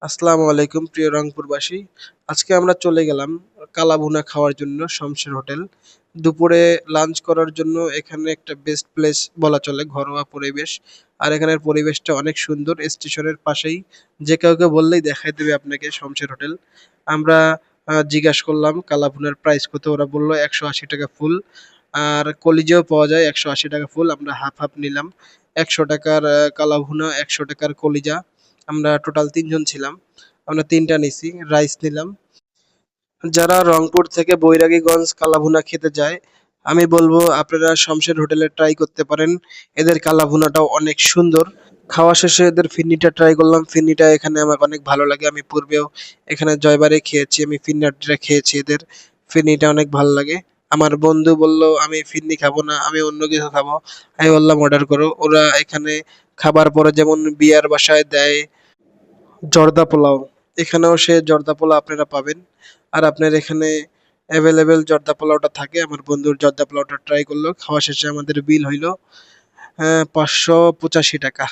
আসসালামু আলাইকুম প্রিয় রংপুরবাসী। আজকে আমরা চলে গেলাম কালাভুনা খাওয়ার জন্য শমশের হোটেল। দুপুরে লাঞ্চ করার জন্য এখানে একটা বেস্ট প্লেস বলা চলে, ঘরোয়া পরিবেশ। আর এখানের পরিবেশটা অনেক সুন্দর, স্টেশনের পাশেই। যে কাউকে বললেই দেখাই দেবে আপনাকে শমশের হোটেল। আমরা জিজ্ঞাসা করলাম কালাভুনার প্রাইস কত, ওরা বললো 180 টাকা ফুল। আর কলিজাও পাওয়া যায় 180 টাকা ফুল। আমরা হাফ হাফ নিলাম, 100 টাকার কালাভুনা, 100 টাকার কলিজা। আমরা টোটাল ৩ জন ছিলাম, আমরা ৩টা নিছি, রাইস নিলাম। যারা রংপুর থেকে বৈরাগীগঞ্জ কালাভুনা খেতে যায়, আমি বলবো আপনারা শমশের হোটেলে ট্রাই করতে পারেন। এদের কালাভুনাটাও অনেক সুন্দর। খাওয়া শেষে এদের ফিরনিটা ট্রাই করলাম, ফিরনিটা এখানে আমার অনেক ভালো লাগে। আমি পূর্বেও এখানে জয়বারে খেয়েছি, আমি ফিরনিটা খেয়েছি, এদের ফিরনিটা অনেক ভালো লাগে। আমার বন্ধু বলল আমি ফিরনি খাবো না, আমি অন্য কিছু খাবো। আমি বললাম অর্ডার করো। ওরা এখানে খাবার পরে যেমন বিয়ার বাসায় দেয় জর্দা পোলাও, এখানেও সে জর্দা পোলাও আপনারা পাবেন। আর আপনার এখানে অ্যাভেলেবেল জর্দা পোলাওটা থাকে। আমার বন্ধুর জর্দা পোলাওটা ট্রাই করলো, খাওয়া শেষে আমাদের বিল হইলো 585 টাকা।